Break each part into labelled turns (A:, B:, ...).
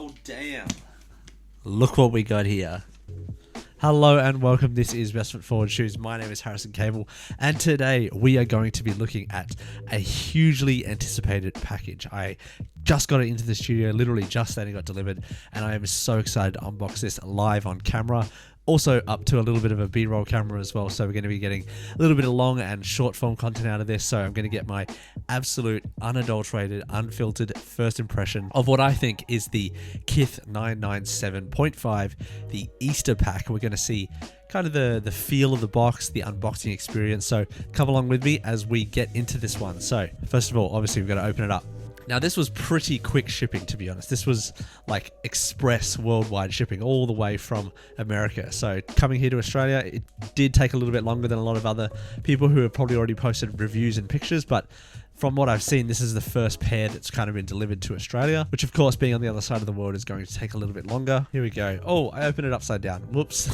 A: Oh, damn. Look what we got here. Hello and welcome. This is Best Foot Forward Shoes. My name is Harrison Cable, and today we are going to be looking at a hugely anticipated package. I just got it into the studio, literally just then it got delivered, and I am so excited to unbox this live on camera. Also up to a little bit of a B-roll camera as well, so we're going to be getting a little bit of long and short form content out of this. So I'm going to get my absolute unadulterated, unfiltered first impression of what I think is the KITH 997.5, the Easter pack. We're going to see kind of the feel of the box, the unboxing experience. So come along with me as we get into this one. So first of all, obviously we've got to open it up. Now, this was pretty quick shipping, to be honest. This was like express worldwide shipping all the way from America. So coming here to Australia, it did take a little bit longer than a lot of other people who have probably already posted reviews and pictures. But from what I've seen, this is the first pair that's kind of been delivered to Australia, which of course, being on the other side of the world, is going to take a little bit longer. Here we go. Oh, I opened it upside down. Whoops.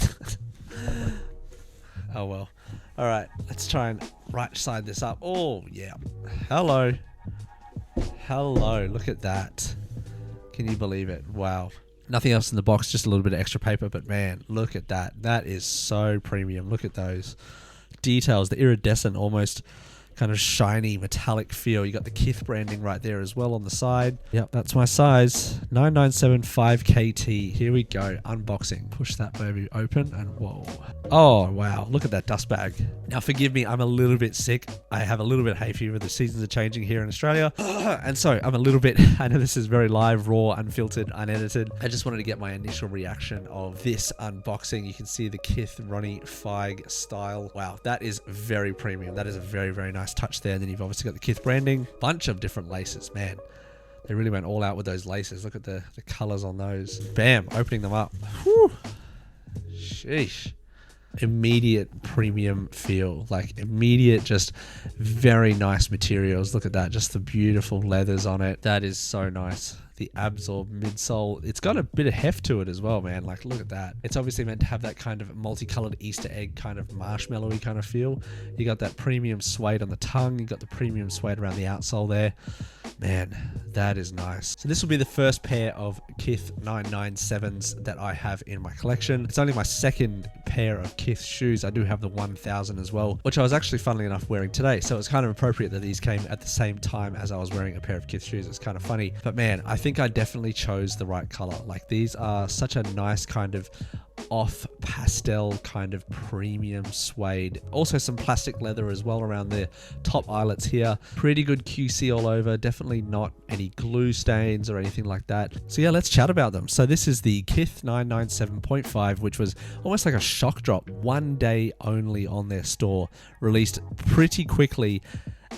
A: Oh, well. All right, let's try and right side this up. Oh, yeah. Hello. Hello, look at that. Can you believe it? Wow. Nothing else in the box, just a little bit of extra paper, but man, look at that. That is so premium. Look at those details, the iridescent, almost kind of shiny metallic feel. You got the KITH branding right there as well on the side. Yep, that's my size. 997.5 KT. Here we go. Unboxing. Push that baby open and whoa. Oh, wow. Look at that dust bag. Now, forgive me. I'm a little bit sick. I have a little bit of hay fever. The seasons are changing here in Australia. And so I'm a little bit, I know this is very live, raw, unfiltered, unedited. I just wanted to get my initial reaction of this unboxing. You can see the KITH Ronnie Feig style. Wow, that is very premium. That is a very, very nice touch there. And then you've obviously got the KITH branding. Bunch of different laces, man. They really went all out with those laces. Look at the colors on those. Bam, opening them up. Whew. Sheesh. Immediate premium feel, like immediate, just very nice materials. Look at that, just the beautiful leathers on it. That is so nice. The Absorb midsole, it's got a bit of heft to it as well, man. Like, look at that. It's obviously meant to have that kind of multicolored Easter egg kind of marshmallowy kind of feel. You got that premium suede on the tongue. You got the premium suede around the outsole there. Man, that is nice. So this will be the first pair of KITH 997s that I have in my collection. It's only my second pair of KITH shoes. I do have the 1000 as well, which I was actually, funnily enough, wearing today. So it's kind of appropriate that these came at the same time as I was wearing a pair of KITH shoes. It's kind of funny. But man, I think I definitely chose the right color. Like, these are such a nice kind of off pastel kind of premium suede. Also some plastic leather as well around the top eyelets here. Pretty good QC all over. Definitely not any glue stains or anything like that. So yeah, let's chat about them. So this is the KITH 997.5, which was almost like a shock drop. One day only on their store. Released pretty quickly.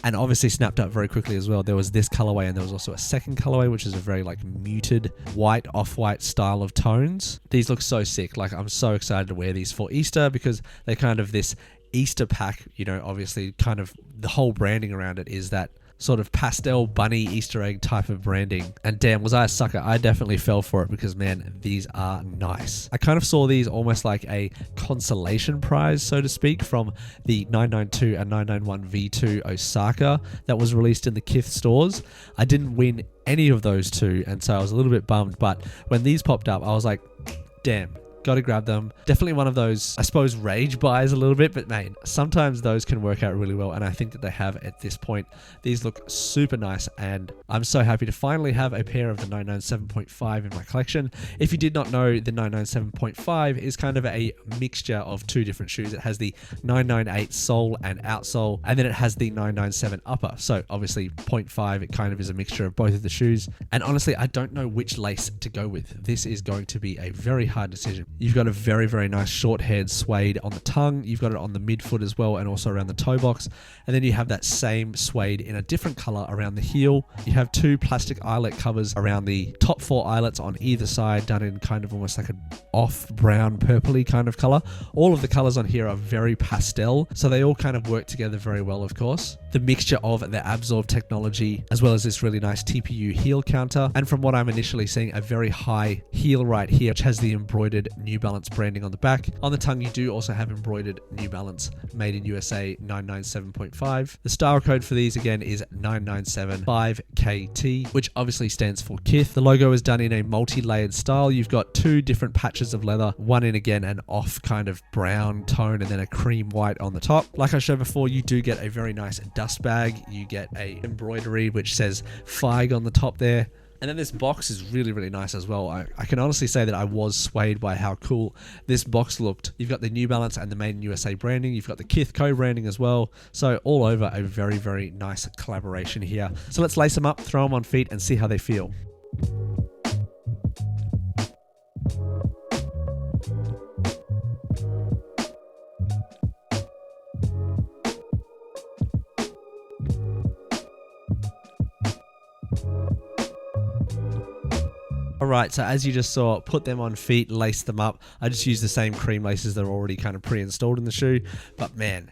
A: And obviously snapped up very quickly as well. There was this colorway and there was also a second colorway, which is a very like muted white, off-white style of tones. These look so sick. Like, I'm so excited to wear these for Easter because they're kind of this Easter pack, you know, obviously kind of the whole branding around it is that sort of pastel bunny Easter egg type of branding. And damn, was I a sucker. I definitely fell for it because, man, these are nice. I kind of saw these almost like a consolation prize, so to speak, from the 992 and 991 V2 Osaka that was released in the KITH stores. I didn't win any of those two, and so I was a little bit bummed. But when these popped up, I was like, damn, got to grab them. Definitely one of those, I suppose, rage buys a little bit, but man, sometimes those can work out really well, and I think that they have at this point. These look super nice, and I'm so happy to finally have a pair of the 997.5 in my collection. If you did not know, the 997.5 is kind of a mixture of two different shoes. It has the 998 sole and outsole, and then it has the 997 upper. So obviously 0.5, it kind of is a mixture of both of the shoes. And honestly, I don't know which lace to go with. This is going to be a very hard decision. You've got a very, very nice short-haired suede on the tongue. You've got it on the midfoot as well, and also around the toe box. And then you have that same suede in a different color around the heel. You have two plastic eyelet covers around the top four eyelets on either side, done in kind of almost like an off brown purpley kind of color. All of the colors on here are very pastel, so they all kind of work together very well, of course. The mixture of the Absorb technology, as well as this really nice TPU heel counter. And from what I'm initially seeing, a very high heel right here, which has the embroidered New Balance branding on the back. On the tongue, you do also have embroidered New Balance Made in USA 997.5. The style code for these again is 9975KT, which obviously stands for KITH. The logo is done in a multi-layered style. You've got two different patches of leather, one in again an off kind of brown tone and then a cream white on the top. Like I showed before, you do get a very nice dust bag. You get a embroidery which says FIG on the top there. And then this box is really, really nice as well. I can honestly say that I was swayed by how cool this box looked. You've got the New Balance and the Made in USA branding. You've got the KITH co-branding as well. So all over a very, very nice collaboration here. So let's lace them up, throw them on feet and see how they feel. Alright, so as you just saw, put them on feet, lace them up. I just used the same cream laces that are already kind of pre-installed in the shoe, but man,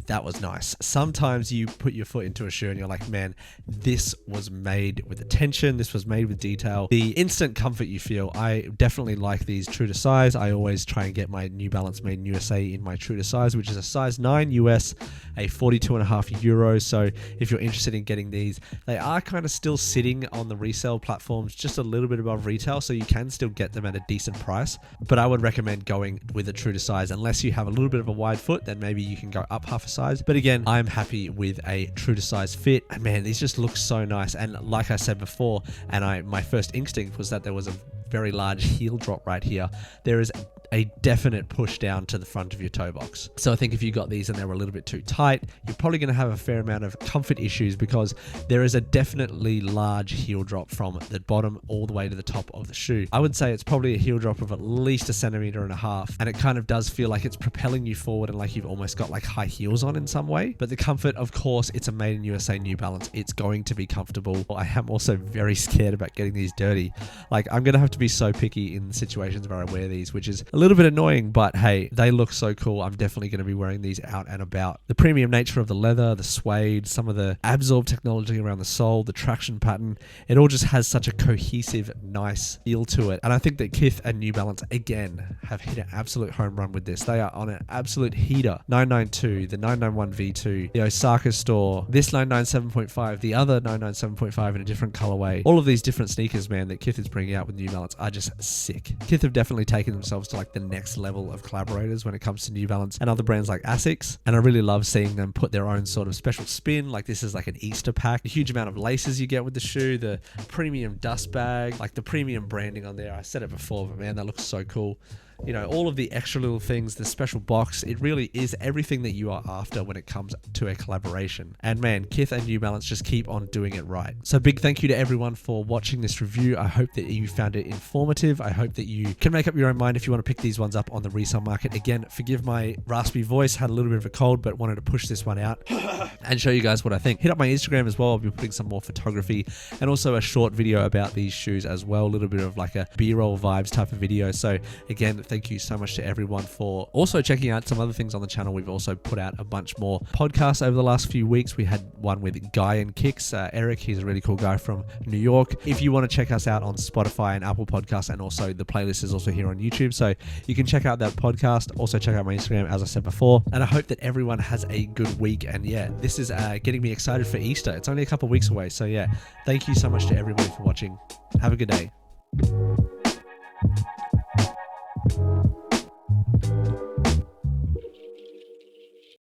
A: that was nice. Sometimes you put your foot into a shoe and you're like, man, this was made with attention. This was made with detail. The instant comfort you feel, I definitely like these true to size. I always try and get my New Balance Made in USA in my true to size, which is a size 9 US, a 42.5 euros. So if you're interested in getting these, they are kind of still sitting on the resale platforms just a little bit above retail, so you can still get them at a decent price. But I would recommend going with a true to size. Unless you have a little bit of a wide foot, then maybe you can go up half a size. But again, I'm happy with a true to size fit. And man, these just look so nice. And like I said before, and my first instinct was that there was a very large heel drop right here. There is a definite push down to the front of your toe box. So I think if you got these and they were a little bit too tight, you're probably going to have a fair amount of comfort issues, because there is a definitely large heel drop from the bottom all the way to the top of the shoe. I would say it's probably a heel drop of at least 1.5 centimeters, and it kind of does feel like it's propelling you forward and like you've almost got like high heels on in some way. But the comfort, of course, it's a Made in USA New Balance. It's going to be comfortable. I am also very scared about getting these dirty. Like, I'm going to have to be so picky in situations where I wear these, which is a little bit annoying, but hey, they look so cool. I'm definitely going to be wearing these out and about. The premium nature of the leather, the suede, some of the absorb technology around the sole, the traction pattern, it all just has such a cohesive, nice feel to it. And I think that KITH and New Balance, again, have hit an absolute home run with this. They are on an absolute heater. 992, the 991 V2, the Osaka store, this 997.5, the other 997.5 in a different colorway. All of these different sneakers, man, that KITH is bringing out with New Balance are just sick. KITH have definitely taken themselves to like the next level of collaborators when it comes to New Balance and other brands like Asics, and I really love seeing them put their own sort of special spin. Like, this is like an Easter pack, a huge amount of laces you get with the shoe, the premium dust bag, like the premium branding on there. I said it before, but man, that looks so cool. You know, all of the extra little things, the special box, it really is everything that you are after when it comes to a collaboration. And man, KITH and New Balance just keep on doing it right. So big thank you to everyone for watching this review. I hope that you found it informative. I hope that you can make up your own mind if you want to pick these ones up on the resale market. Again, forgive my raspy voice, had a little bit of a cold, but wanted to push this one out and show you guys what I think. Hit up my Instagram as well. I'll be putting some more photography and also a short video about these shoes as well. A little bit of like a B-roll vibes type of video. So again, thank you so much to everyone for also checking out some other things on the channel. We've also put out a bunch more podcasts over the last few weeks. We had one with Guy and Kicks, Eric. He's a really cool guy from New York. If you want to check us out on Spotify and Apple Podcasts, and also the playlist is also here on YouTube, so you can check out that podcast. Also check out my Instagram, as I said before. And I hope that everyone has a good week. And yeah, this is getting me excited for Easter. It's only a couple of weeks away. So yeah, thank you so much to everybody for watching. Have a good day.